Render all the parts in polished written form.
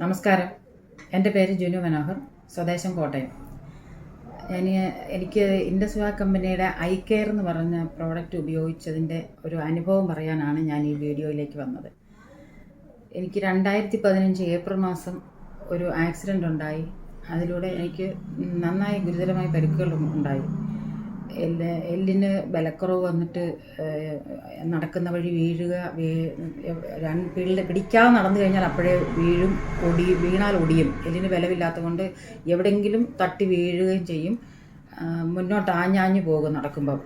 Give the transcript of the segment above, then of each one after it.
നമസ്കാരം. എൻ്റെ പേര് ജുനു മനോഹർ, സ്വദേശം കോട്ടയം. എനിക്ക് ഇൻഡസ്വാ കമ്പനിയുടെ ഐ കെയർ എന്ന് പറഞ്ഞ പ്രോഡക്റ്റ് ഉപയോഗിച്ചതിൻ്റെ ഒരു അനുഭവം പറയാനാണ് ഞാൻ ഈ വീഡിയോയിലേക്ക് വന്നത്. എനിക്ക് 2015 ഏപ്രിൽ മാസം ഒരു ആക്സിഡൻ്റ് ഉണ്ടായി. അതിലൂടെ എനിക്ക് നന്നായി ഗുരുതരമായ പരിക്കുകൾ ഉണ്ടായി. എല്ലിന് ബലക്കുറവ് വന്നിട്ട് നടക്കുന്ന വഴി വീഴുക, പിടിക്കാതെ നടന്നു കഴിഞ്ഞാൽ അപ്പോഴേ വീണാൽ ഒടിയും. എല്ലിന് ബലമില്ലാത്തത് കൊണ്ട് എവിടെയെങ്കിലും തട്ടി വീഴുകയും ചെയ്യും. മുന്നോട്ട് ആഞ്ഞാഞ്ഞു പോകും. നടക്കുമ്പോൾ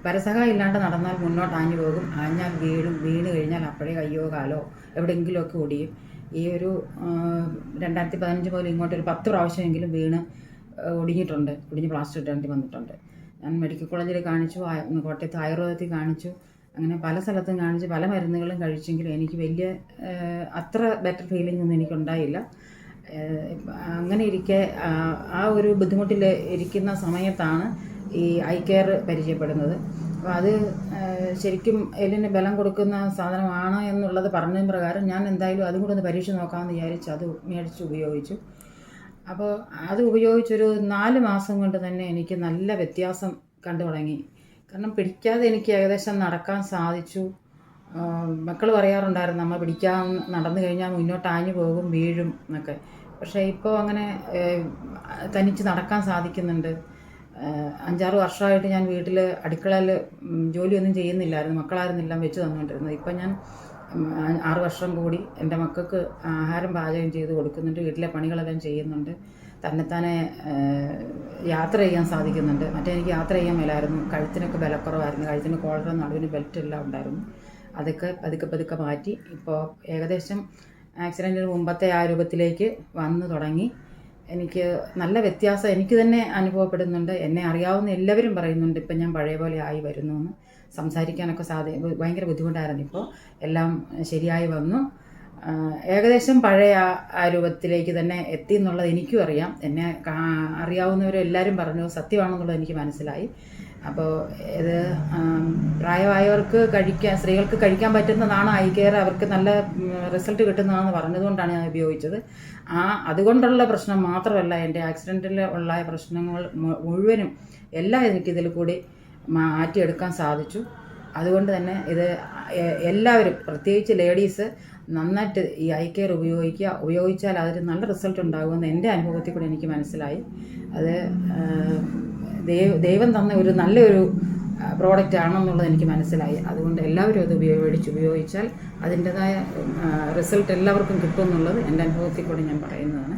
പരസഹായം ഇല്ലാണ്ട് നടന്നാൽ മുന്നോട്ട് ആഞ്ഞു പോകും. ആഞ്ഞാൽ വീണ് കഴിഞ്ഞാൽ അപ്പോഴേ കയ്യോ കാലോ എവിടെയെങ്കിലുമൊക്കെ ഒടിയും. ഈ ഒരു 2015 മുതൽ ഇങ്ങോട്ട് ഒരു 10 പ്രാവശ്യമെങ്കിലും വീണ് ഒടിഞ്ഞ് പ്ലാസ്റ്റർ ഇടേണ്ടി വന്നിട്ടുണ്ട്. ഞാൻ മെഡിക്കൽ കോളേജിൽ കാണിച്ചു, കോട്ടയത്ത് ആയുർവേദത്തിൽ കാണിച്ചു, അങ്ങനെ പല സ്ഥലത്തും കാണിച്ച് പല മരുന്നുകളും കഴിച്ചെങ്കിലും എനിക്ക് വലിയ അത്ര ബെറ്റർ ഫീലിംഗ് ഒന്നും എനിക്കുണ്ടായില്ല. അങ്ങനെ ഇരിക്കെ ആ ഒരു ബുദ്ധിമുട്ടിൽ ഇരിക്കുന്ന സമയത്താണ് ഈ ഐ കെയർ പരിചയപ്പെടുന്നത്. അപ്പോൾ അത് ശരിക്കും എല്ലിന് ബലം കൊടുക്കുന്ന സാധനമാണ് എന്നുള്ളത് പറഞ്ഞതിന് പ്രകാരം ഞാൻ എന്തായാലും അതും കൂടെ ഒന്ന് പരീക്ഷ നോക്കാമെന്ന് വിചാരിച്ച് അത് മേടിച്ച് ഉപയോഗിച്ചു. അപ്പോൾ അത് ഉപയോഗിച്ചൊരു 4 മാസം കൊണ്ട് തന്നെ എനിക്ക് നല്ല വ്യത്യാസം കണ്ടു തുടങ്ങി. കാരണം പിടിക്കാതെ എനിക്ക് ഏകദേശം നടക്കാൻ സാധിച്ചു. മക്കൾ പറയാറുണ്ടായിരുന്നു, നമ്മൾ നടന്നു കഴിഞ്ഞാൽ മുന്നോട്ട് ആഞ്ഞു പോകും, വീഴും എന്നൊക്കെ. പക്ഷേ ഇപ്പോൾ അങ്ങനെ തനിച്ച് നടക്കാൻ സാധിക്കുന്നുണ്ട്. 5-6 വർഷമായിട്ട് ഞാൻ വീട്ടിൽ അടുക്കളയിൽ ജോലിയൊന്നും ചെയ്യുന്നില്ലായിരുന്നു. മക്കളായിരുന്നെല്ലാം വെച്ച് തന്നുകൊണ്ടിരുന്നത്. ഇപ്പം ഞാൻ 6 വർഷം കൂടി എൻ്റെ മക്കൾക്ക് ആഹാരം പാചകം ചെയ്ത് കൊടുക്കുന്നുണ്ട്, വീട്ടിലെ പണികളെല്ലാം ചെയ്യുന്നുണ്ട്, തന്നെത്താനെ യാത്ര ചെയ്യാൻ സാധിക്കുന്നുണ്ട്. എനിക്ക് യാത്ര ചെയ്യാൻ മേലായിരുന്നു. കഴുത്തിനൊക്കെ ബലക്കുറവായിരുന്നു. കഴുത്തിന് കോളറും നടുവിന് ബെൽറ്റെല്ലാം ഉണ്ടായിരുന്നു. അതൊക്കെ പതുക്കെ മാറ്റി ഇപ്പോൾ ഏകദേശം ആക്സിഡൻറ്റിന് മുമ്പത്തെ ആ രൂപത്തിലേക്ക് വന്നു തുടങ്ങി. എനിക്ക് നല്ല വ്യത്യാസം എനിക്ക് തന്നെ അനുഭവപ്പെടുന്നുണ്ട്. എന്നെ അറിയാവുന്ന എല്ലാവരും പറയുന്നുണ്ട് ഇപ്പം ഞാൻ പഴയ പോലെ ആയി വരുന്നു എന്ന്. സംസാരിക്കാനൊക്കെ ഭയങ്കര ബുദ്ധിമുട്ടായിരുന്നു. ഇപ്പോൾ എല്ലാം ശരിയായി വന്നു. ഏകദേശം പഴയ ആ രൂപത്തിലേക്ക് തന്നെ എത്തി എന്നുള്ളത് എനിക്കും അറിയാം. എന്നെ അറിയാവുന്നവരെല്ലാവരും പറഞ്ഞു സത്യമാണെന്നുള്ളത് എനിക്ക് മനസ്സിലായി. അപ്പോൾ ഇത് പ്രായമായവർക്ക് സ്ത്രീകൾക്ക് കഴിക്കാൻ പറ്റുന്നതാണ് ഐ കെയർ, അവർക്ക് നല്ല റിസൾട്ട് കിട്ടുന്നതാണെന്ന് പറഞ്ഞതുകൊണ്ടാണ് ഞാൻ ഉപയോഗിച്ചത്. അതുകൊണ്ടുള്ള പ്രശ്നം മാത്രമല്ല, എൻ്റെ ആക്സിഡൻറ്റിൽ ഉള്ള പ്രശ്നങ്ങൾ മുഴുവനും എല്ലാം എനിക്കിതിൽ കൂടി മാറ്റിയെടുക്കാൻ സാധിച്ചു. അതുകൊണ്ട് തന്നെ ഇത് എല്ലാവരും, പ്രത്യേകിച്ച് ലേഡീസ്, നന്നായിട്ട് ഈ ഐ കെയർ ഉപയോഗിച്ചാൽ അതിന് നല്ല റിസൾട്ട് ഉണ്ടാകുമെന്ന് എൻ്റെ അനുഭവത്തിൽ കൂടി എനിക്ക് മനസ്സിലായി. അത് ദൈവം തന്ന ഒരു നല്ലൊരു പ്രോഡക്റ്റ് ആണെന്നുള്ളത് എനിക്ക് മനസ്സിലായി. അതുകൊണ്ട് എല്ലാവരും അത് ഉപയോഗിച്ചാൽ അതിൻ്റെതായ റിസൾട്ട് എല്ലാവർക്കും കിട്ടുമെന്നുള്ളത് എൻ്റെ അനുഭവത്തിൽ കൂടി ഞാൻ പറയുന്നതാണ്.